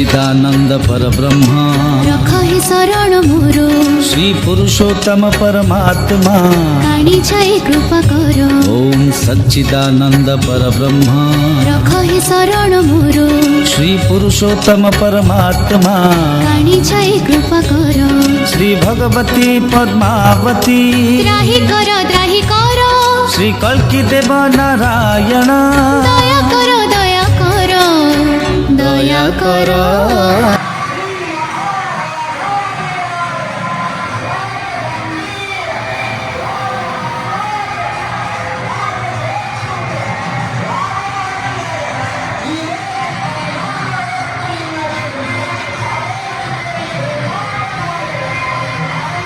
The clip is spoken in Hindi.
सच्चिदानंद परब्रह्म रख हे शरण मोर श्री पुरुषोत्तम परमात्मा काणी छाए कृपा कर ओम सच्चिदानंद परब्रह्म रख हे शरण मोर श्री पुरुषोत्तम परमात्मा काणी छाए कृपा कर श्री भगवती पद्मावती त्राही कर श्री कल्की देव नारायण दया कर दया कर दया कर